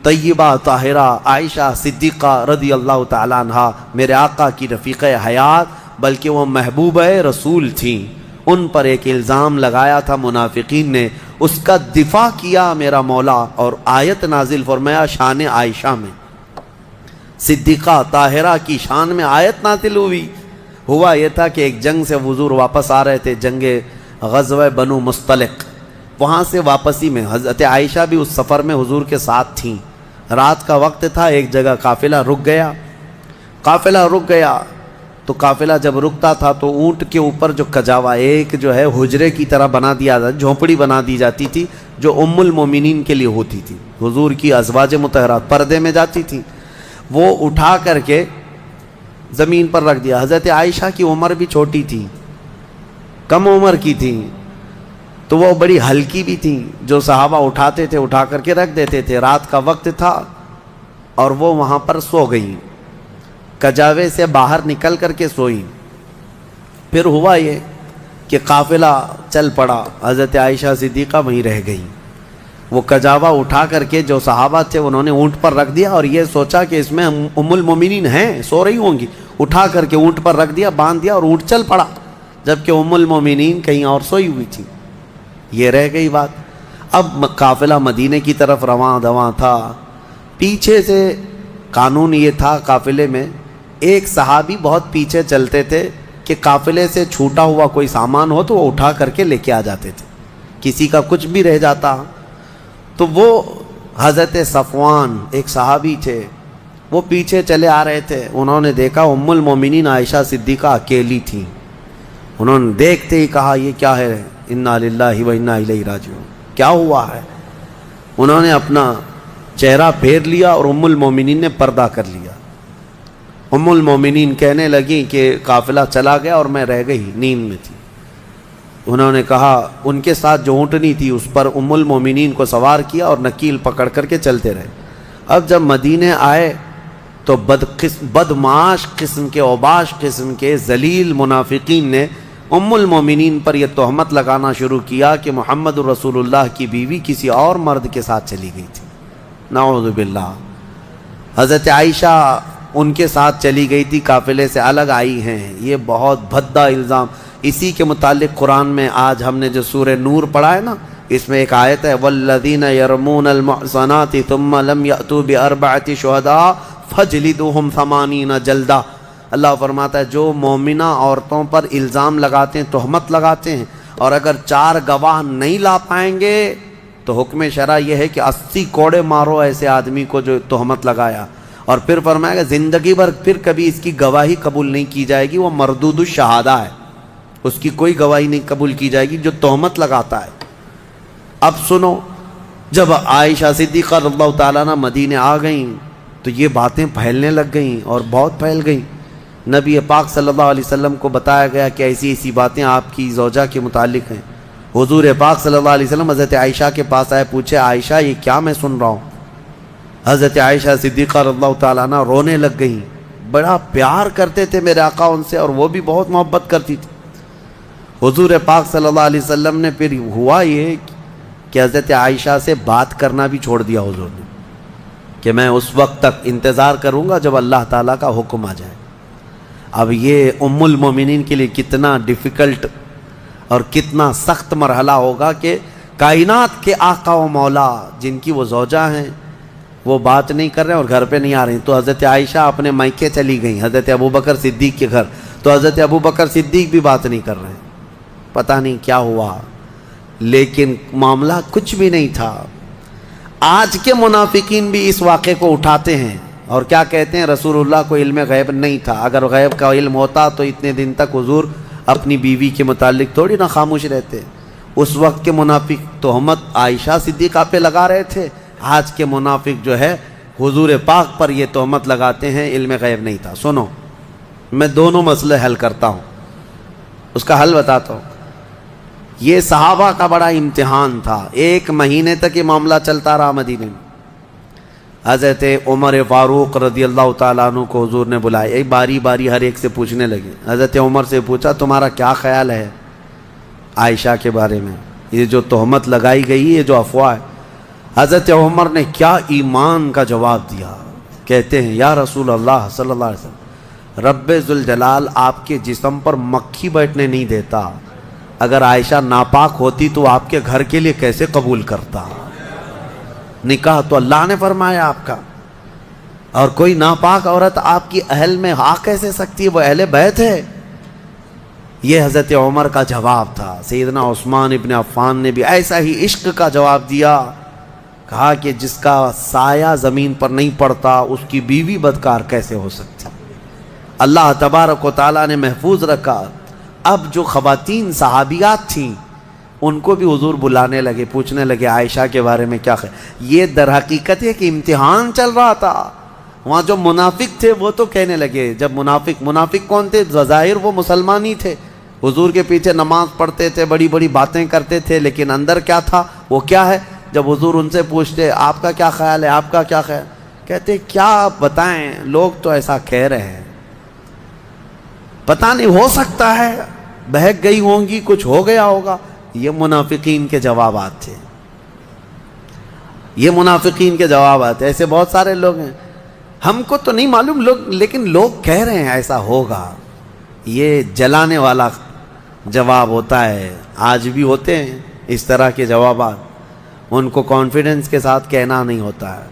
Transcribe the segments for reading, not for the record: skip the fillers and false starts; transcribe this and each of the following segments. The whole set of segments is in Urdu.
طیبہ طاہرہ عائشہ صدیقہ رضی اللہ تعالیٰ عنہا میرے آقا کی رفیقہ حیات بلکہ وہ محبوبہ رسول تھیں، ان پر ایک الزام لگایا تھا منافقین نے، اس کا دفاع کیا میرا مولا اور آیت نازل فرمایا شان عائشہ میں، صدیقہ طاہرہ کی شان میں آیت نازل ہوئی۔ ہوا یہ تھا کہ ایک جنگ سے حضور واپس آ رہے تھے، جنگ غزوہ بنو مصطلق، وہاں سے واپسی میں حضرت عائشہ بھی اس سفر میں حضور کے ساتھ تھیں۔ رات کا وقت تھا، ایک جگہ قافلہ رک گیا تو قافلہ جب رکتا تھا تو اونٹ کے اوپر جو کجاوا ایک جو ہے حجرے کی طرح بنا دیا جاتا، جھونپڑی بنا دی جاتی تھی جو ام المومنین کے لیے ہوتی تھی، حضور کی ازواج مطہرات پردے میں جاتی تھی، وہ اٹھا کر کے زمین پر رکھ دیا۔ حضرت عائشہ کی عمر بھی چھوٹی تھی، کم عمر کی تھی، تو وہ بڑی ہلکی بھی تھیں، جو صحابہ اٹھاتے تھے اٹھا کر کے رکھ دیتے تھے۔ رات کا وقت تھا اور وہ وہاں پر سو گئیں، کجاوے سے باہر نکل کر کے سوئیں۔ پھر ہوا یہ کہ قافلہ چل پڑا، حضرت عائشہ صدیقہ وہیں رہ گئیں۔ وہ کجاوا اٹھا کر کے جو صحابہ تھے انہوں نے اونٹ پر رکھ دیا اور یہ سوچا کہ اس میں ام المومنین ہیں، سو رہی ہوں گی، اٹھا کر کے اونٹ پر رکھ دیا، باندھ دیا اور اونٹ چل پڑا، جبکہ ام المومنین کہیں اور سوئی ہوئی تھی۔ یہ رہ گئی بات۔ اب قافلہ مدینے کی طرف رواں دواں تھا، پیچھے سے قانون یہ تھا قافلے میں، ایک صحابی بہت پیچھے چلتے تھے کہ قافلے سے چھوٹا ہوا کوئی سامان ہو تو وہ اٹھا کر کے لے کے آ جاتے تھے، کسی کا کچھ بھی رہ جاتا تو وہ حضرت صفوان ایک صحابی تھے، وہ پیچھے چلے آ رہے تھے، انہوں نے دیکھا ام المومنین عائشہ صدیقہ اکیلی تھیں، انہوں نے دیکھتے ہی کہا یہ کیا ہے، انا للہ و انا الیہ راجعون، کیا ہوا ہے؟ انہوں نے اپنا چہرہ پھیر لیا اور ام المومنین نے پردہ کر لیا۔ ام المومنین کہنے لگیں کہ قافلہ چلا گیا اور میں رہ گئی، نیند میں تھی۔ انہوں نے کہا ان کے ساتھ جو اونٹنی تھی اس پر ام المومنین کو سوار کیا اور نکیل پکڑ کر کے چلتے رہے۔ اب جب مدینے آئے تو بدمعاش قسم کے اوباش قسم کے ذلیل منافقین نے ام المومنین پر یہ تہمت لگانا شروع کیا کہ محمد رسول اللہ کی بیوی کسی اور مرد کے ساتھ چلی گئی تھی، نعوذ باللہ۔ حضرت عائشہ ان کے ساتھ چلی گئی تھی، قافلے سے الگ آئی ہیں، یہ بہت بھدا الزام۔ اسی کے متعلق قرآن میں آج ہم نے جو سورہ نور پڑھا ہے نا، اس میں ایک آیت ہے والذین یرمون المحصنات ثم لم یأتوا باربعۃ شہداء فجلدوہم 80 جلدہ۔ اللہ فرماتا ہے جو مومنہ عورتوں پر الزام لگاتے ہیں، تہمت لگاتے ہیں، اور اگر 4 گواہ نہیں لا پائیں گے تو حکم شرع یہ ہے کہ 80 کوڑے مارو ایسے آدمی کو جو تہمت لگایا۔ اور پھر فرمایا کہ زندگی بھر پھر کبھی اس کی گواہی قبول نہیں کی جائے گی، وہ مردود الشہادہ ہے، اس کی کوئی گواہی نہیں قبول کی جائے گی جو تہمت لگاتا ہے۔ اب سنو، جب عائشہ صدیقہ رضی اللہ تعالیٰ عنہ مدینے آ گئیں تو یہ باتیں پھیلنے لگ گئیں اور بہت پھیل گئیں۔ نبی پاک صلی اللہ علیہ وسلم کو بتایا گیا کہ ایسی ایسی باتیں آپ کی زوجہ کے متعلق ہیں۔ حضور پاک صلی اللہ علیہ وسلم حضرت عائشہ کے پاس آئے، پوچھے عائشہ یہ کیا میں سن رہا ہوں؟ حضرت عائشہ صدیقہ رضی اللہ تعالیٰ عنہ رونے لگ گئیں، بڑا پیار کرتے تھے میرے آقا ان سے اور وہ بھی بہت محبت کرتی تھی۔ حضور پاک صلی اللہ علیہ وسلم نے پھر ہوا یہ کہ حضرت عائشہ سے بات کرنا بھی چھوڑ دیا حضور نے، کہ میں اس وقت تک انتظار کروں گا جب اللہ تعالیٰ کا حکم آ جائے۔ اب یہ ام المومنین کے لیے کتنا ڈیفیکلٹ اور کتنا سخت مرحلہ ہوگا کہ کائنات کے آقا و مولا جن کی وہ زوجہ ہیں وہ بات نہیں کر رہے اور گھر پہ نہیں آ رہی، تو حضرت عائشہ اپنے مائکے چلی گئیں حضرت ابوبکر صدیق کے گھر، تو حضرت ابوبکر صدیق بھی بات نہیں کر رہے، پتہ نہیں کیا ہوا، لیکن معاملہ کچھ بھی نہیں تھا۔ آج کے منافقین بھی اس واقعے کو اٹھاتے ہیں اور کیا کہتے ہیں رسول اللہ کو علم غیب نہیں تھا، اگر غیب کا علم ہوتا تو اتنے دن تک حضور اپنی بیوی کے متعلق تھوڑی نہ خاموش رہتے۔ اس وقت کے منافق تہمت عائشہ صدیقہ پہ لگا رہے تھے، آج کے منافق جو ہے حضور پاک پر یہ تہمت لگاتے ہیں علم غیب نہیں تھا۔ سنو، میں دونوں مسئلے حل کرتا ہوں، اس کا حل بتاتا ہوں۔ یہ صحابہ کا بڑا امتحان تھا، 1 مہینے تک یہ معاملہ چلتا رہا مدینے میں۔ حضرت عمر فاروق رضی اللہ تعالیٰ عنہ کو حضور نے بلایا، ایک باری باری ہر ایک سے پوچھنے لگے۔ حضرت عمر سے پوچھا تمہارا کیا خیال ہے عائشہ کے بارے میں، یہ جو تہمت لگائی گئی، یہ جو افواہ ہے؟ حضرت عمر نے کیا ایمان کا جواب دیا. کہتے ہیں یا رسول اللہ صلی اللہ علیہ وسلم، رب ذوالجلال آپ کے جسم پر مکھی بیٹھنے نہیں دیتا. اگر عائشہ ناپاک ہوتی تو آپ کے گھر کے لیے کیسے قبول کرتا؟ نکاح تو اللہ نے فرمایا آپ کا، اور کوئی ناپاک عورت آپ کی اہل میں آ کیسے سکتی ہے؟ وہ اہل بیت ہے. یہ حضرت عمر کا جواب تھا. سیدنا عثمان ابن عفان نے بھی ایسا ہی عشق کا جواب دیا. کہا کہ جس کا سایہ زمین پر نہیں پڑتا اس کی بیوی بدکار کیسے ہو سکتی؟ اللہ تبارک و تعالیٰ نے محفوظ رکھا. اب جو خواتین صحابیات تھیں ان کو بھی حضور بلانے لگے، پوچھنے لگے عائشہ کے بارے میں کیا خیال. یہ در حقیقت ہے کہ امتحان چل رہا تھا. وہاں جو منافق تھے وہ تو کہنے لگے، جب منافق کون تھے؟ ظاہر وہ مسلمان ہی تھے، حضور کے پیچھے نماز پڑھتے تھے، بڑی بڑی باتیں کرتے تھے، لیکن اندر کیا تھا وہ کیا ہے. جب حضور ان سے پوچھتے آپ کا کیا خیال ہے، آپ کا کیا خیال، کہتے کیا بتائیں، لوگ تو ایسا کہہ رہے ہیں، پتہ نہیں، ہو سکتا ہے بہک گئی ہوں گی، کچھ ہو گیا ہوگا. یہ منافقین کے جوابات تھے، یہ منافقین کے جوابات. ایسے بہت سارے لوگ ہیں، ہم کو تو نہیں معلوم لوگ، لیکن لوگ کہہ رہے ہیں ایسا ہوگا. یہ جلانے والا جواب ہوتا ہے. آج بھی ہوتے ہیں اس طرح کے جوابات، ان کو کانفیڈنس کے ساتھ کہنا نہیں ہوتا ہے.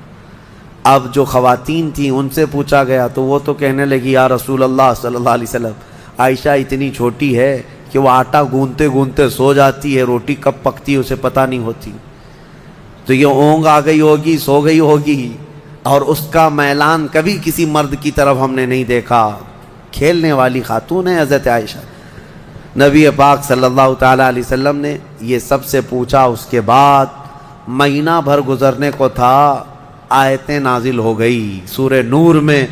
اب جو خواتین تھیں ان سے پوچھا گیا تو وہ تو کہنے لگی یا رسول اللہ صلی اللہ علیہ وسلم، عائشہ اتنی چھوٹی ہے کہ وہ آٹا گوندتے گوندتے سو جاتی ہے، روٹی کب پکتی ہے اسے پتہ نہیں ہوتی. تو یہ اونگ آ گئی ہوگی، سو گئی ہوگی، اور اس کا میلان کبھی کسی مرد کی طرف ہم نے نہیں دیکھا. کھیلنے والی خاتون ہے حضرت عائشہ. نبی پاک صلی اللہ تعالیٰ علیہ وسلم نے یہ سب سے پوچھا. اس کے بعد مہینہ بھر گزرنے کو تھا، آیتیں نازل ہو گئی. سورہ نور میں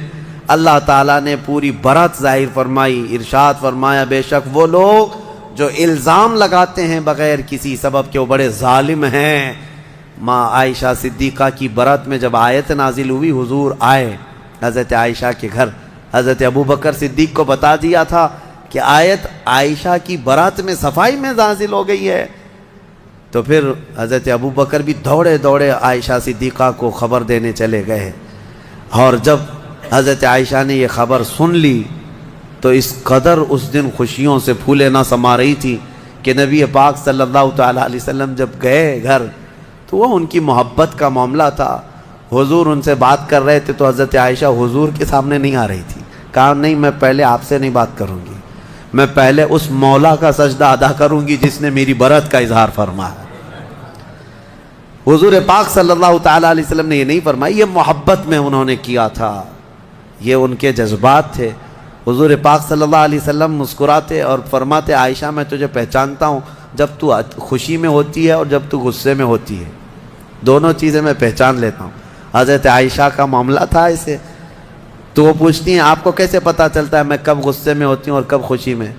اللہ تعالیٰ نے پوری برات ظاہر فرمائی. ارشاد فرمایا بے شک وہ لوگ جو الزام لگاتے ہیں بغیر کسی سبب کے وہ بڑے ظالم ہیں. ماں عائشہ صدیقہ کی برات میں جب آیت نازل ہوئی، حضور آئے حضرت عائشہ کے گھر. حضرت ابوبکر صدیق کو بتا دیا تھا کہ آیت عائشہ کی برات میں صفائی میں نازل ہو گئی ہے. تو پھر حضرت ابوبکر بھی دوڑے دوڑے عائشہ صدیقہ کو خبر دینے چلے گئے. اور جب حضرت عائشہ نے یہ خبر سن لی تو اس قدر اس دن خوشیوں سے پھولے نہ سما رہی تھی کہ نبی پاک صلی اللہ تعالیٰ علیہ وسلم جب گئے گھر تو وہ ان کی محبت کا معاملہ تھا. حضور ان سے بات کر رہے تھے تو حضرت عائشہ حضور کے سامنے نہیں آ رہی تھی. کہا نہیں، میں پہلے آپ سے نہیں بات کروں گی، میں پہلے اس مولا کا سجدہ ادا کروں گی جس نے میری برات کا اظہار فرمایا. حضور پاک صلی اللہ تعالیٰ علیہ وسلم نے یہ نہیں فرمائی، یہ محبت میں انہوں نے کیا تھا، یہ ان کے جذبات تھے. حضور پاک صلی اللہ علیہ وسلم مسکراتے اور فرماتے عائشہ میں تجھے پہچانتا ہوں جب تو خوشی میں ہوتی ہے اور جب تو غصے میں ہوتی ہے، دونوں چیزیں میں پہچان لیتا ہوں. حضرت عائشہ کا معاملہ تھا ایسے. تو وہ پوچھتی ہیں آپ کو کیسے پتہ چلتا ہے میں کب غصے میں ہوتی ہوں اور کب خوشی میں؟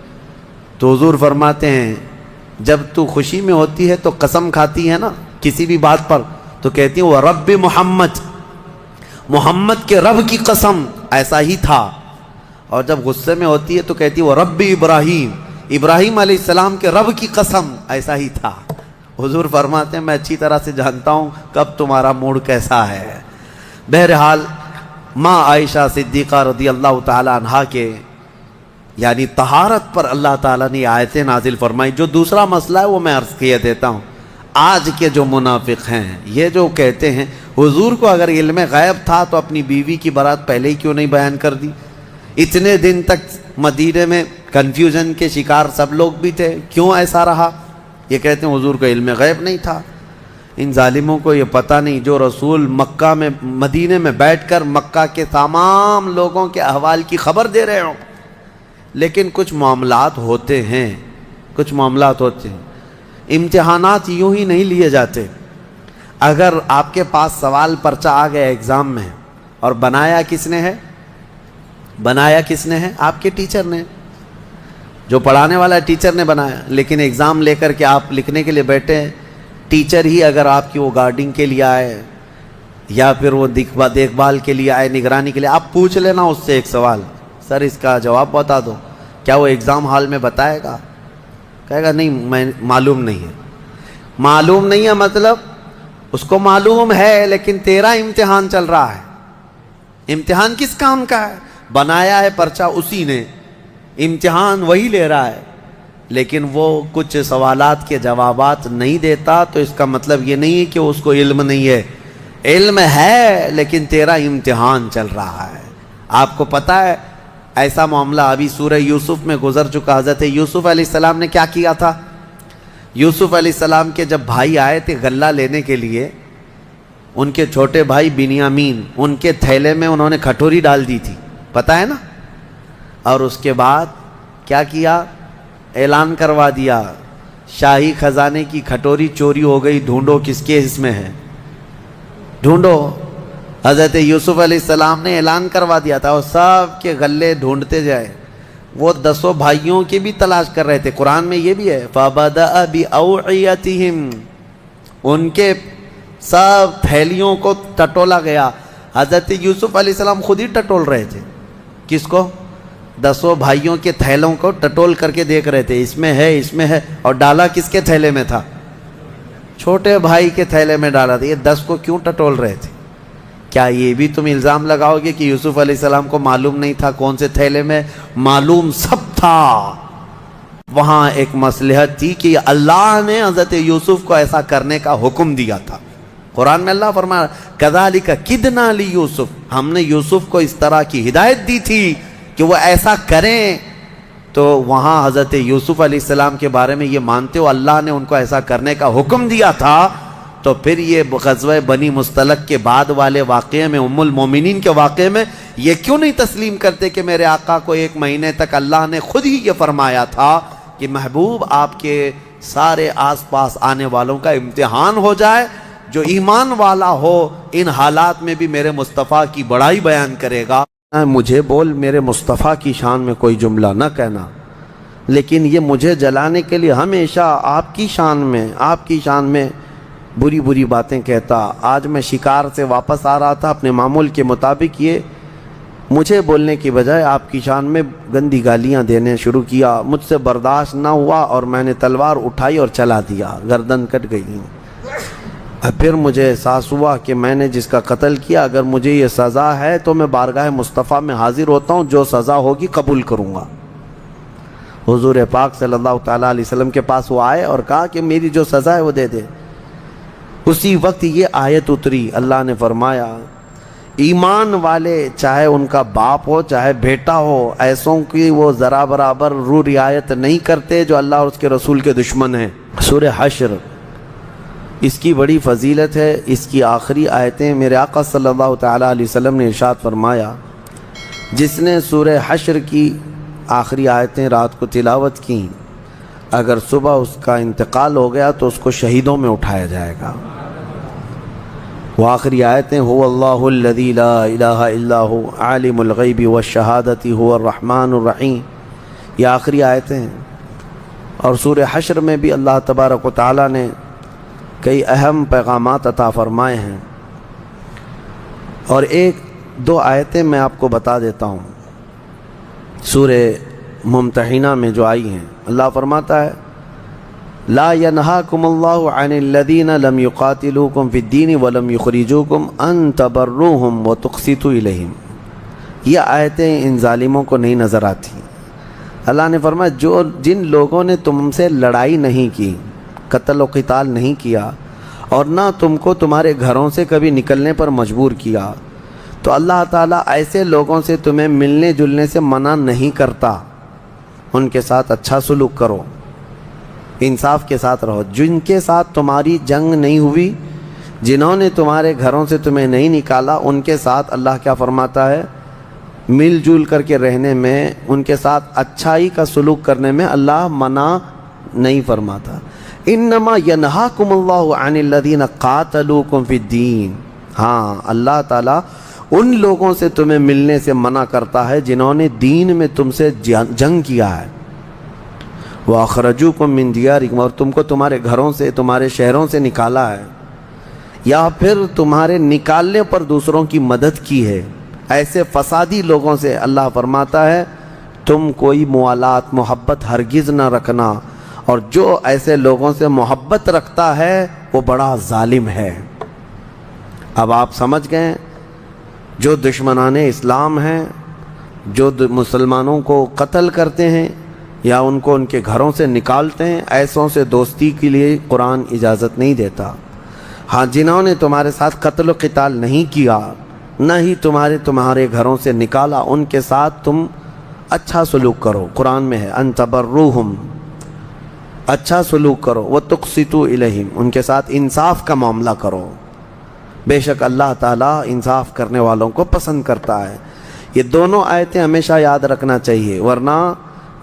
تو حضور فرماتے ہیں جب تو خوشی میں ہوتی ہے تو قسم کھاتی ہے نا کسی بھی بات پر، تو کہتی ہیں وہ رب محمد، محمد کے رب کی قسم، ایسا ہی تھا. اور جب غصے میں ہوتی ہے تو کہتی ہے وہ رب ابراہیم، ابراہیم علیہ السلام کے رب کی قسم، ایسا ہی تھا. حضور فرماتے ہیں میں اچھی طرح سے جانتا ہوں کب تمہارا موڈ کیسا ہے. بہرحال ماں عائشہ صدیقہ رضی اللہ تعالی عنہا کے یعنی طہارت پر اللہ تعالیٰ نے آیتیں نازل فرمائی. جو دوسرا مسئلہ ہے وہ میں عرض کیے دیتا ہوں. آج کے جو منافق ہیں یہ جو کہتے ہیں حضور کو اگر علم غیب تھا تو اپنی بیوی کی برات پہلے ہی کیوں نہیں بیان کر دی؟ اتنے دن تک مدینے میں کنفیوژن کے شکار سب لوگ بھی تھے، کیوں ایسا رہا؟ یہ کہتے ہیں حضور کو علم غیب نہیں تھا. ان ظالموں کو یہ پتہ نہیں جو رسول مکہ میں مدینے میں بیٹھ کر مکہ کے تمام لوگوں کے احوال کی خبر دے رہے ہوں. لیکن کچھ معاملات ہوتے ہیں، کچھ معاملات ہوتے ہیں. امتحانات یوں ہی نہیں لیے جاتے. اگر آپ کے پاس سوال پرچہ آ گیا ایگزام میں اور بنایا کس نے ہے؟ بنایا کس نے ہے؟ آپ کے ٹیچر نے، جو پڑھانے والا ٹیچر نے بنایا. لیکن ایگزام لے کر کے آپ لکھنے کے لیے بیٹھے ہیں، ٹیچر ہی اگر آپ کی وہ گارڈنگ کے لیے آئے یا پھر وہ دیکھ بھال کے لیے آئے، نگرانی کے لیے، آپ پوچھ لینا اس سے ایک سوال، سر اس کا جواب بتا دو. کیا وہ ایگزام ہال میں بتائے گا؟ کہے گا نہیں میں معلوم نہیں ہے. معلوم نہیں ہے مطلب اس کو معلوم ہے لیکن تیرا امتحان چل رہا ہے۔ امتحان کس کام کا ہے؟ بنایا ہے پرچہ اسی نے، امتحان وہی لے رہا ہے، لیکن وہ کچھ سوالات کے جوابات نہیں دیتا تو اس کا مطلب یہ نہیں ہے کہ اس کو علم نہیں ہے، علم ہے لیکن تیرا امتحان چل رہا ہے۔ آپ کو پتہ ہے ایسا معاملہ ابھی سورہ یوسف میں گزر چکا۔ حضرت یوسف علیہ السلام نے کیا کیا تھا؟ یوسف علیہ السلام کے جب بھائی آئے تھے غلہ لینے کے لیے، ان کے چھوٹے بھائی بنیامین، ان کے تھیلے میں انہوں نے کھٹوری ڈال دی تھی، پتہ ہے نا؟ اور اس کے بعد کیا کیا؟ اعلان کروا دیا شاہی خزانے کی کھٹوری چوری ہو گئی، ڈھونڈو کس کے اس میں ہے، ڈھونڈو۔ حضرت یوسف علیہ السلام نے اعلان کروا دیا تھا اور سب کے غلے ڈھونڈتے جائے، وہ 10 بھائیوں کی بھی تلاش کر رہے تھے۔ قرآن میں یہ بھی ہے فَبَدَأَ بِأَوْعِيَتِهِمْ، ان کے سب تھیلیوں کو ٹٹولا گیا۔ حضرت یوسف علیہ السلام خود ہی ٹٹول رہے تھے، کس کو؟ 10 بھائیوں کے تھیلوں کو ٹٹول کر کے دیکھ رہے تھے، اس میں ہے، اس میں ہے، اور ڈالا کس کے تھیلے میں تھا؟ چھوٹے بھائی کے تھیلے میں ڈالا تھا۔ یہ 10 کو کیوں ٹٹول رہے تھے؟ کیا یہ بھی تم الزام لگاؤ گے کہ یوسف علیہ السلام کو معلوم نہیں تھا کون سے تھیلے میں؟ معلوم سب تھا۔ وہاں ایک مصلحت تھی کہ اللہ نے حضرت یوسف کو ایسا کرنے کا حکم دیا تھا۔ قرآن میں اللہ فرمایا کذالک کدنا لیوسف، ہم نے یوسف کو اس طرح کی ہدایت دی تھی کہ وہ ایسا کریں۔ تو وہاں حضرت یوسف علیہ السلام کے بارے میں یہ مانتے ہو اللہ نے ان کو ایسا کرنے کا حکم دیا تھا، تو پھر یہ غزوہ بنی مستلق کے بعد والے واقعے میں، ام المومنین کے واقعے میں یہ کیوں نہیں تسلیم کرتے کہ میرے آقا کو 1 مہینے تک اللہ نے خود ہی یہ فرمایا تھا کہ محبوب آپ کے سارے آس پاس آنے والوں کا امتحان ہو جائے، جو ایمان والا ہو ان حالات میں بھی میرے مصطفیٰ کی بڑائی بیان کرے گا۔ مجھے بول میرے مصطفیٰ کی شان میں کوئی جملہ نہ کہنا، لیکن یہ مجھے جلانے کے لیے ہمیشہ آپ کی شان میں بری بری باتیں کہتا۔ آج میں شکار سے واپس آ رہا تھا، اپنے معمول کے مطابق یہ مجھے بولنے کی بجائے آپ کی شان میں گندی گالیاں دینے شروع کیا۔ مجھ سے برداشت نہ ہوا اور میں نے تلوار اٹھائی اور چلا دیا، گردن کٹ گئی۔ پھر مجھے احساس ہوا کہ میں نے جس کا قتل کیا، اگر مجھے یہ سزا ہے تو میں بارگاہ مصطفیٰ میں حاضر ہوتا ہوں، جو سزا ہوگی قبول کروں گا۔ حضور پاک صلی اللہ تعالیٰ علیہ وسلم کے پاس وہ آئے اور کہا کہ میری جو سزا ہے وہ دے دے۔ اسی وقت یہ آیت اتری، اللہ نے فرمایا ایمان والے چاہے ان کا باپ ہو چاہے بیٹا ہو، ایسوں کی وہ ذرا برابر رو رعایت نہیں کرتے جو اللہ اور اس کے رسول کے دشمن ہیں۔ سورہ حشر اس کی بڑی فضیلت ہے۔ اس کی آخری آیتیں میرے آقا صلی اللہ تعالیٰ علیہ وسلم نے ارشاد فرمایا جس نے سورہ حشر کی آخری آیتیں رات کو تلاوت کی، اگر صبح اس کا انتقال ہو گیا تو اس کو شہیدوں میں اٹھایا جائے گا۔ وہ آخری آیتیں هو اللہ الذی لا الہ الا هو عالم الغیب والشہادۃ هو الرحمن الرحیم، یہ آخری آیتیں ہیں۔ اور سورہ حشر میں بھی اللہ تبارک و تعالیٰ نے کئی اہم پیغامات عطا فرمائے ہیں، اور 1-2 آیتیں میں آپ کو بتا دیتا ہوں۔ سورہ ممتحنہ میں جو آئی ہیں، اللہ فرماتا ہے لا ينہاکم اللہ عن الذین لم یقاتلوکم فی الدین ولم یخرجوکم ان تبروہم وتقسطوا الیہم۔ یہ آیتیں ان ظالموں کو نہیں نظر آتی۔ اللہ نے فرمایا جن لوگوں نے تم سے لڑائی نہیں کی، قتل و قتال نہیں کیا، اور نہ تم کو تمہارے گھروں سے کبھی نکلنے پر مجبور کیا، تو اللہ تعالیٰ ایسے لوگوں سے تمہیں ملنے جلنے سے منع نہیں کرتا۔ ان کے ساتھ اچھا سلوک کرو، انصاف کے ساتھ رہو۔ جن کے ساتھ تمہاری جنگ نہیں ہوئی، جنہوں نے تمہارے گھروں سے تمہیں نہیں نکالا، ان کے ساتھ اللہ کیا فرماتا ہے؟ مل جل کر کے رہنے میں، ان کے ساتھ اچھائی کا سلوک کرنے میں اللہ منع نہیں فرماتا۔ انما ینہاکم اللہ عن الذین قاتلوکم فی الدین، ہاں اللہ تعالیٰ ان لوگوں سے تمہیں ملنے سے منع کرتا ہے جنہوں نے دین میں تم سے جنگ کیا ہے۔ وَأَخْرَجُوكُم مِّن دِيَارِكُمْ، اور تم کو تمہارے گھروں سے، تمہارے شہروں سے نکالا ہے، یا پھر تمہارے نکالنے پر دوسروں کی مدد کی ہے۔ ایسے فسادی لوگوں سے اللہ فرماتا ہے تم کوئی موالات، محبت ہرگز نہ رکھنا، اور جو ایسے لوگوں سے محبت رکھتا ہے وہ بڑا ظالم ہے۔ اب آپ سمجھ گئے جو دشمنان اسلام ہیں، جو مسلمانوں کو قتل کرتے ہیں یا ان کو ان کے گھروں سے نکالتے ہیں، ایسوں سے دوستی کے لیے قرآن اجازت نہیں دیتا۔ ہاں، جنہوں نے تمہارے ساتھ قتل و قتال نہیں کیا، نہ ہی تمہارے گھروں سے نکالا، ان کے ساتھ تم اچھا سلوک کرو۔ قرآن میں ہے ان تبروہم، اچھا سلوک کرو، وتقسطوا الیہم، ان کے ساتھ انصاف کا معاملہ کرو، بے شک اللہ تعالیٰ انصاف کرنے والوں کو پسند کرتا ہے۔ یہ دونوں آیتیں ہمیشہ یاد رکھنا چاہیے، ورنہ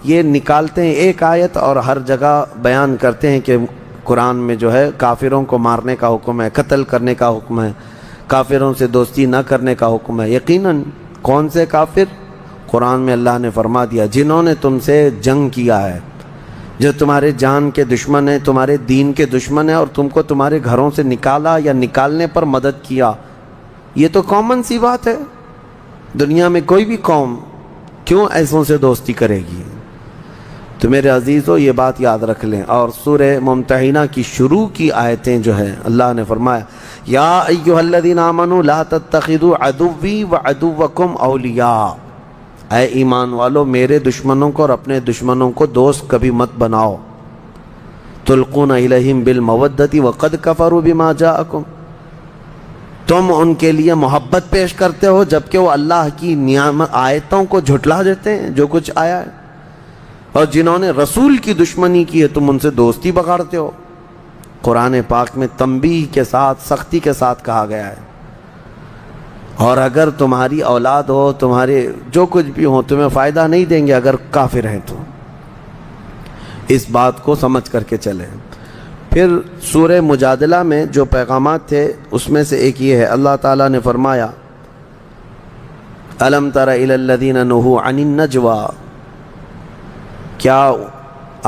یہ نکالتے ہیں ایک آیت اور ہر جگہ بیان کرتے ہیں کہ قرآن میں جو ہے کافروں کو مارنے کا حکم ہے، قتل کرنے کا حکم ہے، کافروں سے دوستی نہ کرنے کا حکم ہے۔ یقیناً کون سے کافر؟ قرآن میں اللہ نے فرما دیا جنہوں نے تم سے جنگ کیا ہے، جو تمہارے جان کے دشمن ہیں، تمہارے دین کے دشمن ہیں، اور تم کو تمہارے گھروں سے نکالا یا نکالنے پر مدد کیا۔ یہ تو کامن سی بات ہے، دنیا میں کوئی بھی قوم کیوں ایسوں سے دوستی کرے گی؟ تو میرے عزیزو یہ بات یاد رکھ لیں۔ اور سورہ ممتحنہ کی شروع کی آیتیں جو ہیں، اللہ نے فرمایا یا ایھا الذین آمنوا لا تتخذوا عدوی وعدوکم اولیاء، اے ایمان والو میرے دشمنوں کو اور اپنے دشمنوں کو دوست کبھی مت بناؤ۔ تلقون الیہم بالمودۃ وقد کفروا بما جاءکم، تم ان کے لیے محبت پیش کرتے ہو جبکہ وہ اللہ کی نعمت آیتوں کو جھٹلا دیتے ہیں جو کچھ آیا ہے، اور جنہوں نے رسول کی دشمنی کی ہے تم ان سے دوستی بگاڑتے ہو۔ قرآن پاک میں تنبیہ کے ساتھ، سختی کے ساتھ کہا گیا ہے۔ اور اگر تمہاری اولاد ہو، تمہارے جو کچھ بھی ہو، تمہیں فائدہ نہیں دیں گے اگر کافر ہیں تو، اس بات کو سمجھ کر کے چلیں۔ پھر سورہ مجادلہ میں جو پیغامات تھے اس میں سے ایک یہ ہے، اللہ تعالیٰ نے فرمایا الم تر الی الذین نہوا عن النجوی، کیا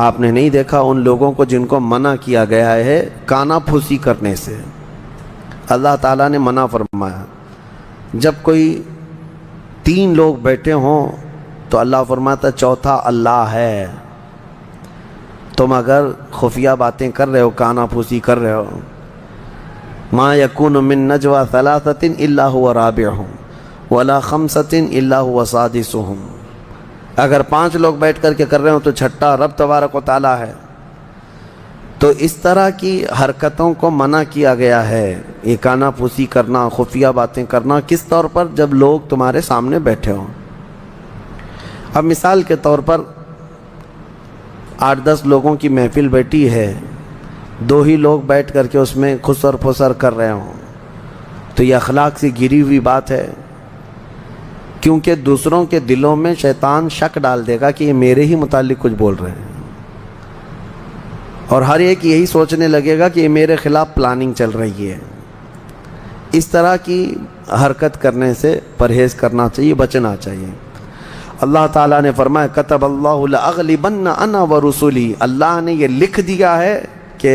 آپ نے نہیں دیکھا ان لوگوں کو جن کو منع کیا گیا ہے کانا پھوسی کرنے سے؟ اللہ تعالیٰ نے منع فرمایا۔ جب کوئی 3 لوگ بیٹھے ہوں تو اللہ فرماتا چوتھا اللہ ہے۔ تم اگر خفیہ باتیں کر رہے ہو، کانا پھوسی کر رہے ہو، ما یکون من نجوى ثلاثة الا هو رابعهم ولا خمسة الا هو سادسهم، اگر 5 لوگ بیٹھ کر کے کر رہے ہو تو چھٹا رب تبارک و تعالیٰ ہے۔ تو اس طرح کی حرکتوں کو منع کیا گیا ہے، یہ کانا پھوسی کرنا، خفیہ باتیں کرنا، کس طور پر؟ جب لوگ تمہارے سامنے بیٹھے ہوں۔ اب مثال کے طور پر 8-10 لوگوں کی محفل بیٹھی ہے، 2 ہی لوگ بیٹھ کر کے اس میں خسر پھسر کر رہے ہوں، تو یہ اخلاق سے گری ہوئی بات ہے، کیونکہ دوسروں کے دلوں میں شیطان شک ڈال دے گا کہ یہ میرے ہی متعلق کچھ بول رہے ہیں، اور ہر ایک یہی سوچنے لگے گا کہ یہ میرے خلاف پلاننگ چل رہی ہے۔ اس طرح کی حرکت کرنے سے پرہیز کرنا چاہیے، بچنا چاہیے۔ اللہ تعالیٰ نے فرمایا کتب اللہ لأغلبن انا ورسلی، اللہ نے یہ لکھ دیا ہے کہ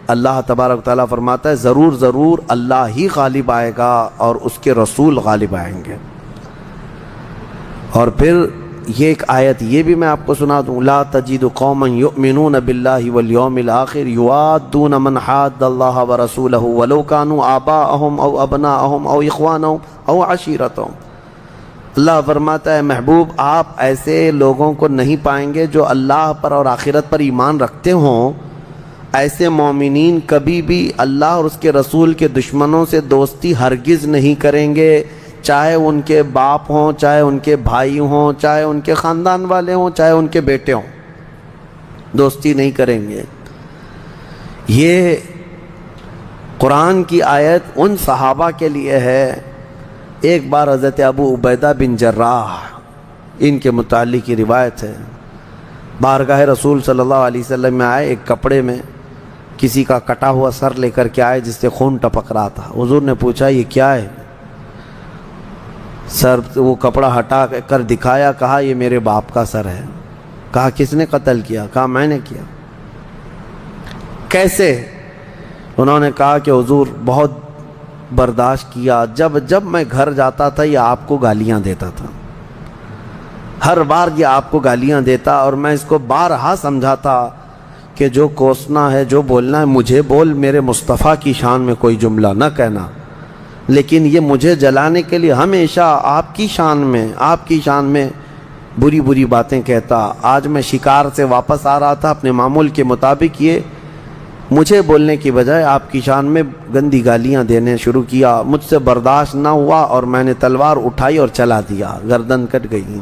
اللہ تبارک تعالیٰ فرماتا ہے ضرور ضرور اللہ ہی غالب آئے گا اور اس کے رسول غالب آئیں گے۔ اور پھر یہ ایک آیت یہ بھی میں آپ کو سنا دوں، لا تجد قوما یؤمنون باللہ والیوم الآخر یوادون من حاد اللہ ورسولہ ولو کانوا آباءہم او ابناءہم او اخوانہم او عشیرتہم۔ اللہ فرماتا ہے محبوب آپ ایسے لوگوں کو نہیں پائیں گے جو اللہ پر اور آخرت پر ایمان رکھتے ہوں۔ ایسے مومنین کبھی بھی اللہ اور اس کے رسول کے دشمنوں سے دوستی ہرگز نہیں کریں گے، چاہے ان کے باپ ہوں، چاہے ان کے بھائی ہوں، چاہے ان کے خاندان والے ہوں، چاہے ان کے بیٹے ہوں، دوستی نہیں کریں گے۔ یہ قرآن کی آیت ان صحابہ کے لیے ہے۔ ایک بار حضرت ابو عبیدہ بن جراح، ان کے متعلق کی روایت ہے، بارگاہ رسول صلی اللہ علیہ وسلم میں آئے، ایک کپڑے میں کسی کا کٹا ہوا سر لے کر کے آئے جس سے خون ٹپک رہا تھا۔ حضور نے پوچھا یہ کیا ہے؟ سر وہ کپڑا ہٹا کر دکھایا، کہا یہ میرے باپ کا سر ہے۔ کہا کس نے قتل کیا؟ کہا میں نے کیا۔ کیسے؟ انہوں نے کہا کہ حضور بہت برداشت کیا، جب جب میں گھر جاتا تھا یہ آپ کو گالیاں دیتا تھا، ہر بار یہ آپ کو گالیاں دیتا، اور میں اس کو بارہا سمجھاتا کہ جو کوسنا ہے، جو بولنا ہے مجھے بول، میرے مصطفیٰ کی شان میں کوئی جملہ نہ کہنا۔ لیکن یہ مجھے جلانے کے لیے ہمیشہ آپ کی شان میں بری بری باتیں کہتا. آج میں شکار سے واپس آ رہا تھا، اپنے معمول کے مطابق یہ مجھے بولنے کی بجائے آپ کی شان میں گندی گالیاں دینے شروع کیا. مجھ سے برداشت نہ ہوا اور میں نے تلوار اٹھائی اور چلا دیا، گردن کٹ گئی.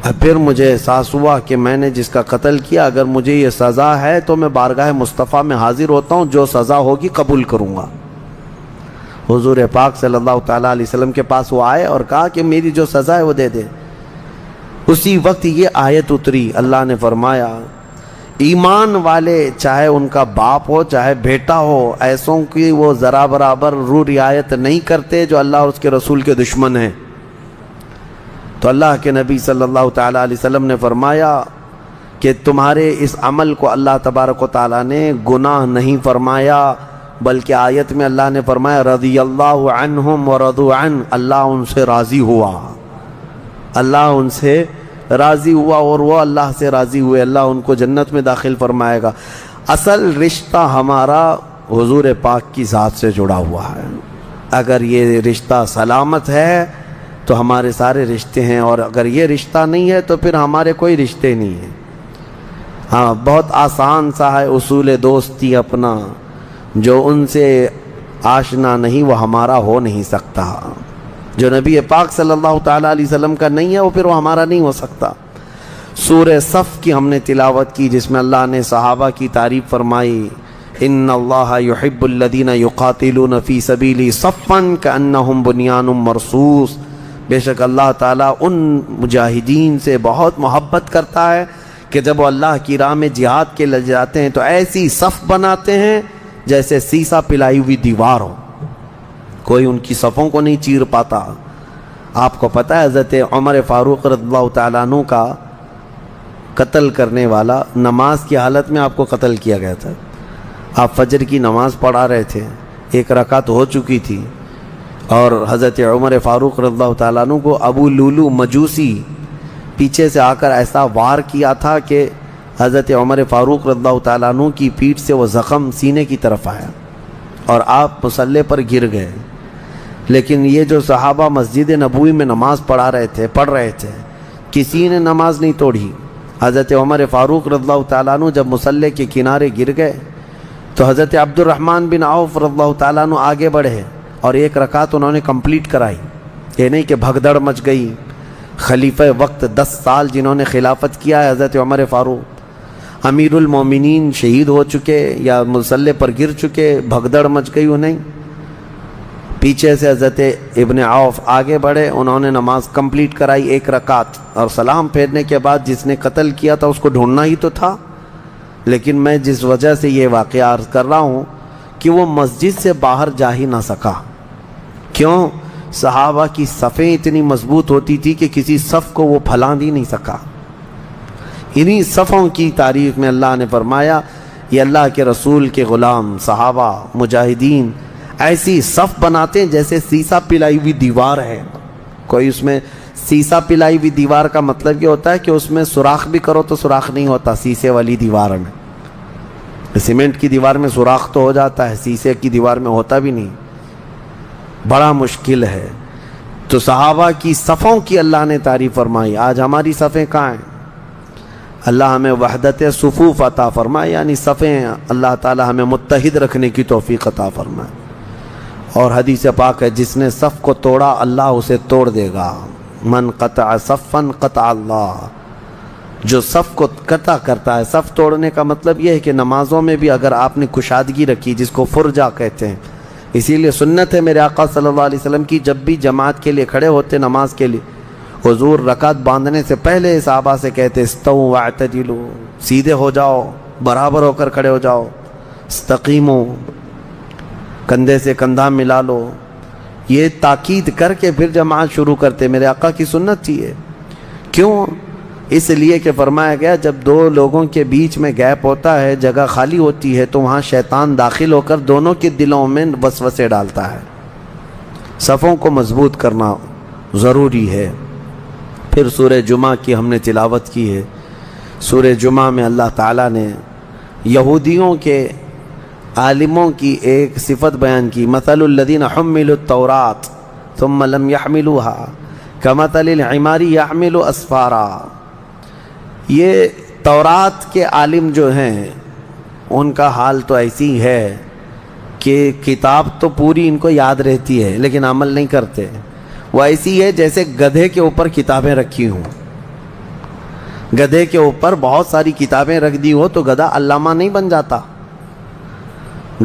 اب پھر مجھے احساس ہوا کہ میں نے جس کا قتل کیا، اگر مجھے یہ سزا ہے تو میں بارگاہ مصطفیٰ میں حاضر ہوتا ہوں، جو سزا ہوگی قبول کروں گا. حضور پاک صلی اللہ تعالیٰ علیہ وسلم کے پاس وہ آئے اور کہا کہ میری جو سزا ہے وہ دے دے. اسی وقت یہ آیت اتری، اللہ نے فرمایا ایمان والے چاہے ان کا باپ ہو چاہے بیٹا ہو، ایسوں کی وہ ذرا برابر رو رعایت نہیں کرتے جو اللہ اور اس کے رسول کے دشمن ہیں. تو اللہ کے نبی صلی اللہ تعالیٰ علیہ وسلم نے فرمایا کہ تمہارے اس عمل کو اللہ تبارک و تعالیٰ نے گناہ نہیں فرمایا، بلکہ آیت میں اللہ نے فرمایا رضی اللہ عنہم ورضوا عنہ، اللہ ان سے راضی ہوا، اللہ ان سے راضی ہوا اور وہ اللہ سے راضی ہوئے، اللہ ان کو جنت میں داخل فرمائے گا. اصل رشتہ ہمارا حضور پاک کی ذات سے جڑا ہوا ہے. اگر یہ رشتہ سلامت ہے تو ہمارے سارے رشتے ہیں، اور اگر یہ رشتہ نہیں ہے تو پھر ہمارے کوئی رشتے نہیں ہیں. ہاں، بہت آسان سا ہے اصول دوستی اپنا، جو ان سے آشنا نہیں وہ ہمارا ہو نہیں سکتا. جو نبی پاک صلی اللہ تعالیٰ علیہ وسلم کا نہیں ہے وہ پھر وہ ہمارا نہیں ہو سکتا. سورہ صف کی ہم نے تلاوت کی، جس میں اللہ نے صحابہ کی تعریف فرمائی، ان اللہ یحب الذین یقاتلون فی سبیلہ صفا کأنہم بنیان مرصوص. بے شک اللہ تعالیٰ ان مجاہدین سے بہت محبت کرتا ہے کہ جب وہ اللہ کی راہ میں جہاد کے لے جاتے ہیں تو ایسی صف بناتے ہیں جیسے سیسا پلائی ہوئی دیوار ہو، کوئی ان کی صفوں کو نہیں چیر پاتا. آپ کو پتہ ہے حضرت عمر فاروق رضی اللہ تعالیٰ عنہ کا قتل کرنے والا نماز کی حالت میں آپ کو قتل کیا گیا تھا. آپ فجر کی نماز پڑھا رہے تھے، ایک رکعت ہو چکی تھی، اور حضرت عمر فاروق رضی اللہ تعالیٰ عنہ کو ابو لولو مجوسی پیچھے سے آ کر ایسا وار کیا تھا کہ حضرت عمر فاروق رضی اللہ تعالیٰ عنہ کی پیٹھ سے وہ زخم سینے کی طرف آیا اور آپ مصلی پر گر گئے. لیکن یہ جو صحابہ مسجد نبوی میں نماز پڑھ رہے تھے، کسی نے نماز نہیں توڑی. حضرت عمر فاروق رضی اللہ تعالیٰ عنہ جب مصلی کے کنارے گر گئے تو حضرت عبد الرحمن بن عوف رضی اللہ تعالیٰ عنہ آگے بڑھے اور ایک رکعت انہوں نے کمپلیٹ کرائی. یہ نہیں کہ بھگدڑ مچ گئی. خلیفہ وقت 10 سال جنہوں نے خلافت کیا ہے حضرت عمر فاروق، امیر المومنین شہید ہو چکے یا مصلی پر گر چکے، بھگدڑ مچ گئی انہیں. پیچھے سے حضرت ابن عوف آگے بڑھے، انہوں نے نماز کمپلیٹ کرائی ایک رکعت، اور سلام پھیرنے کے بعد جس نے قتل کیا تھا اس کو ڈھونڈنا ہی تو تھا. لیکن میں جس وجہ سے یہ واقعہ عرض کر رہا ہوں کہ وہ مسجد سے باہر جا ہی نہ سکا. کیوں؟ صحابہ کی صفیں اتنی مضبوط ہوتی تھی کہ کسی صف کو وہ پھلان ہی نہیں سکا. انہی صفوں کی تعریف میں اللہ نے فرمایا یہ اللہ کے رسول کے غلام صحابہ مجاہدین ایسی صف بناتے ہیں جیسے سیسا پلائی ہوئی دیوار ہے. کوئی اس میں سیسا پلائی ہوئی دیوار کا مطلب یہ ہوتا ہے کہ اس میں سوراخ بھی کرو تو سوراخ نہیں ہوتا. سیسے والی دیوار میں، سیمنٹ کی دیوار میں سوراخ تو ہو جاتا ہے، سیسے کی دیوار میں ہوتا بھی نہیں، بڑا مشکل ہے. تو صحابہ کی صفوں کی اللہ نے تعریف فرمائی. آج ہماری صفیں کہاں ہیں؟ اللہ ہمیں وحدت صفوف عطا فرمائے، یعنی صفیں اللہ تعالی ہمیں متحد رکھنے کی توفیق عطا فرمائے. اور حدیث پاک ہے جس نے صف کو توڑا اللہ اسے توڑ دے گا. من قطع صفا قطع اللہ. جو صف کو قطع کرتا ہے، صف توڑنے کا مطلب یہ ہے کہ نمازوں میں بھی اگر آپ نے کشادگی رکھی، جس کو فرجہ کہتے ہیں، اسی لیے سنت ہے میرے آقا صلی اللہ علیہ وسلم کی، جب بھی جماعت کے لیے کھڑے ہوتے نماز کے لیے، حضور رکعت باندھنے سے پہلے صحابہ سے کہتے استووا واعتدلوا، سیدھے ہو جاؤ، برابر ہو کر کھڑے ہو جاؤ، استقیموا، کندھے سے کندھا ملا لو. یہ تاکید کر کے پھر جماعت شروع کرتے. میرے آقا کی سنت تھی یہ. کیوں؟ اس لیے کہ فرمایا گیا جب دو لوگوں کے بیچ میں گیپ ہوتا ہے، جگہ خالی ہوتی ہے، تو وہاں شیطان داخل ہو کر دونوں کے دلوں میں وسوسے ڈالتا ہے. صفوں کو مضبوط کرنا ضروری ہے. پھر سورہ جمعہ کی ہم نے تلاوت کی ہے. سورہ جمعہ میں اللہ تعالیٰ نے یہودیوں کے عالموں کی ایک صفت بیان کی، مثل الذین حملوا التوراۃ ثم لم يحملوها كمثل الحمار يحمل اسفارا۔ یہ تورات کے عالم جو ہیں ان کا حال تو ایسی ہے کہ کتاب تو پوری ان کو یاد رہتی ہے لیکن عمل نہیں کرتے۔ وہ ایسی ہے جیسے گدھے کے اوپر کتابیں رکھی ہوں، گدھے کے اوپر بہت ساری کتابیں رکھ دی ہو تو گدھا علامہ نہیں بن جاتا،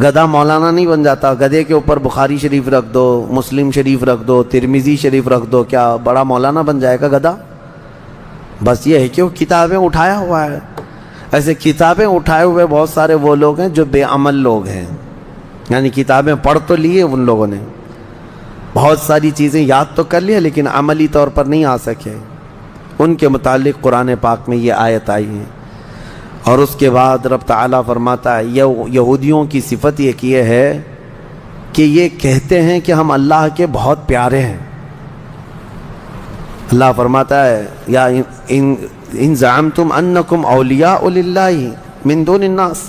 گدھا مولانا نہیں بن جاتا۔ گدھے کے اوپر بخاری شریف رکھ دو، مسلم شریف رکھ دو، ترمذی شریف رکھ دو، کیا بڑا مولانا بن جائے گا گدھا؟ بس یہ ہے کہ وہ کتابیں اٹھایا ہوا ہے۔ ایسے کتابیں اٹھائے ہوئے بہت سارے وہ لوگ ہیں جو بے عمل لوگ ہیں، یعنی کتابیں پڑھ تو لیے ان لوگوں نے، بہت ساری چیزیں یاد تو کر لیا لیکن عملی طور پر نہیں آ سکے۔ ان کے متعلق قرآن پاک میں یہ آیت آئی ہے۔ اور اس کے بعد رب تعالیٰ فرماتا ہے یہودیوں کی صفت یہ ہے کہ یہ کہتے ہیں کہ ہم اللہ کے بہت پیارے ہیں۔ اللہ فرماتا ہے یا ان زعمتم انکم اولیاء للہ من دون الناس،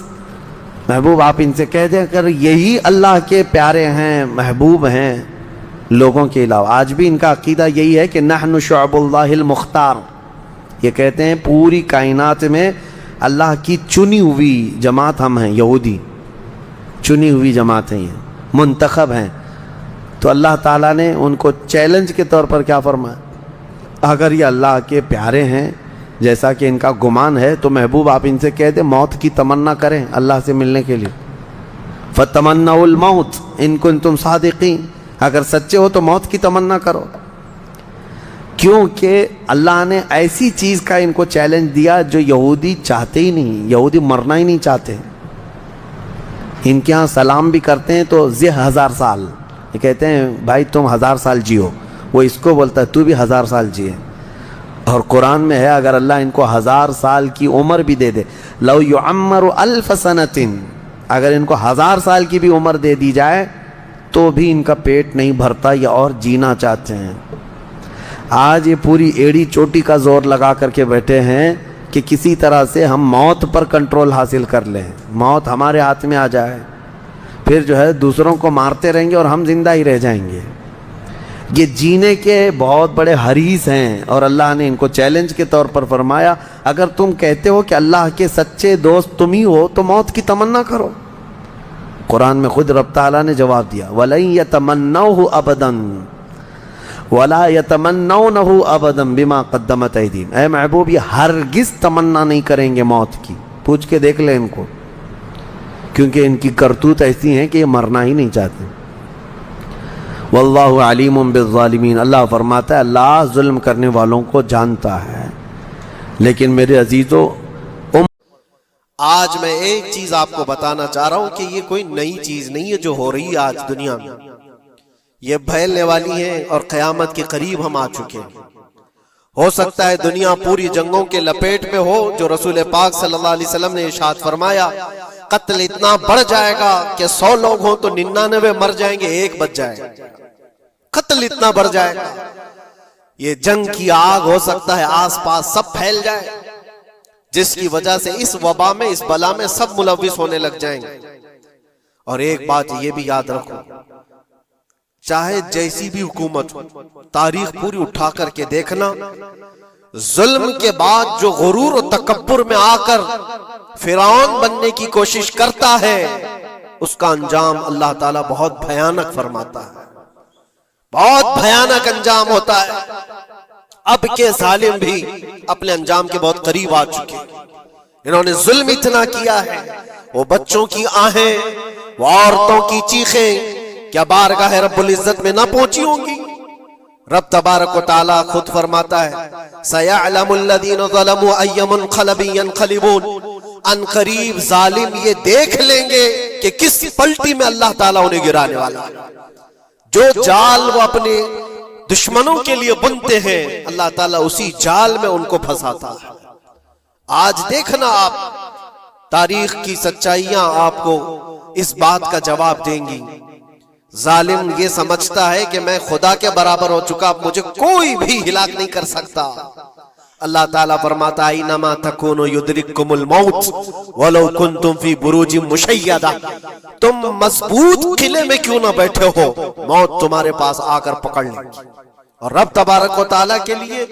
محبوب آپ ان سے کہہ دیں اگر یہی اللہ کے پیارے ہیں، محبوب ہیں لوگوں کے علاوہ۔ آج بھی ان کا عقیدہ یہی ہے کہ نحن شعب اللہ المختار، یہ کہتے ہیں پوری کائنات میں اللہ کی چنی ہوئی جماعت ہم ہیں، یہودی چنی ہوئی جماعت ہیں، یہ منتخب ہیں۔ تو اللہ تعالیٰ نے ان کو چیلنج کے طور پر کیا فرمایا، اگر یہ اللہ کے پیارے ہیں جیسا کہ ان کا گمان ہے تو محبوب آپ ان سے کہہ دیں موت کی تمنا کریں اللہ سے ملنے کے لیے، فَتَمَنَّوُا الْمَوْتِ إِن كُنتُمْ صَادِقِينَ، اگر سچے ہو تو موت کی تمنا کرو۔ کیونکہ اللہ نے ایسی چیز کا ان کو چیلنج دیا جو یہودی چاہتے ہی نہیں، یہودی مرنا ہی نہیں چاہتے۔ ان کے ہاں سلام بھی کرتے ہیں تو 1000 سال، یہ کہتے ہیں بھائی تم 1000 سال جیو، وہ اس کو بولتا ہے تو بھی 1000 سال جیے۔ اور قرآن میں ہے اگر اللہ ان کو 1000 سال کی عمر بھی دے دے، لو یعمر 1000 سنۃ، اگر ان کو 1000 سال کی بھی عمر دے دی جائے تو بھی ان کا پیٹ نہیں بھرتا، یا اور جینا چاہتے ہیں۔ آج یہ پوری ایڑی چوٹی کا زور لگا کر کے بیٹھے ہیں کہ کسی طرح سے ہم موت پر کنٹرول حاصل کر لیں، موت ہمارے ہاتھ میں آ جائے، پھر جو ہے دوسروں کو مارتے رہیں گے اور ہم زندہ ہی رہ جائیں گے۔ یہ جینے کے بہت بڑے حریص ہیں، اور اللہ نے ان کو چیلنج کے طور پر فرمایا اگر تم کہتے ہو کہ اللہ کے سچے دوست تم ہی ہو تو موت کی تمنا کرو۔ قرآن میں خود رب تعالیٰ نے جواب دیا وَلَن يَتَمَنَّوْهُ أَبَدًا وَلَا يَتَمَنَّوْنَهُ أَبَدًا بِمَا قَدَّمَتْ أَيْدِيهِمْ، اے محبوب یہ ہرگز تمنا نہیں کریں گے موت کی، پوچھ کے دیکھ لیں ان کو، کیونکہ ان کی کرتوت ایسی ہیں کہ یہ مرنا ہی نہیں چاہتے۔ واللہ علیم بالظالمین، اللہ فرماتا ہے اللہ ظلم کرنے والوں کو جانتا ہے۔ لیکن میرے عزیزو آج میں ایک چیز آپ کو بتانا چاہ رہا ہوں کہ یہ کوئی نئی چیز نہیں ہے جو ہو رہی ہے آج دنیا میں، یہ پھیلنے والی ہے اور قیامت کے قریب ہم آ چکے ہیں۔ ہو سکتا ہے دنیا پوری جنگوں کے لپیٹ میں ہو، جو رسول پاک صلی اللہ علیہ وسلم نے ارشاد فرمایا قتل اتنا بڑھ جائے گا کہ 100 لوگ ہوں تو 99 مر جائیں گے، ایک بچ جائے گا، قتل اتنا بڑھ جائے گا۔ یہ جنگ کی آگ ہو سکتا ہے آس پاس سب پھیل جائے، جس کی وجہ سے اس وبا میں، اس بلا میں سب ملوث ہونے لگ جائیں گے۔ اور ایک بات یہ بھی یاد رکھو، چاہے جیسی بھی حکومت ہو، تاریخ پوری اٹھا کر کے دیکھنا، ظلم کے بعد جو غرور و تکبر میں آ کر فرعون بننے کی کوشش کرتا ہے، اس کا انجام اللہ تعالیٰ بہت بھیانک فرماتا ہے، بہت بھیانک انجام ہوتا ہے۔ اب کے ظالم بھی اپنے انجام کے بہت قریب آ چکے، انہوں نے ظلم اتنا کیا ہے، وہ بچوں کی آہیں، وہ عورتوں کی چیخیں کیا بارگاہ رب العزت میں نہ پہنچی ہوں گی؟ رب تبارک و تعالیٰ خود فرماتا ہے سَيَعْلَمُ الَّذِينَ ظَلَمُوا أَيَّ مُنْقَلَبٍ يَنْقَلِبُونَ، ان قریب ظالم یہ دیکھ لیں گے کہ کس پلٹی میں اللہ تعالیٰ انہیں گرانے والا ہے۔ جو جال وہ اپنے دشمنوں کے لیے بنتے ہیں، اللہ تعالیٰ اسی جال میں ان کو پھنساتا ہے۔ آج دیکھنا آپ تاریخ کی سچائیاں آپ کو اس بات کا جواب دیں گی۔ ظالم یہ سمجھتا ہے کہ میں خدا کے برابر ہو چکا، اب مجھے کوئی بھی ہلاک نہیں کر سکتا، اللہ تعالیٰ فرماتا ہے انما تکونوا یدرککم الموت ولو کنتم فی بروج مشیدہ، تم مضبوط قلعے میں کیوں نہ بیٹھے ہو، موت تمہارے پاس آ کر پکڑ لے گی۔ اور رب تبارک و تعالیٰ کے لیے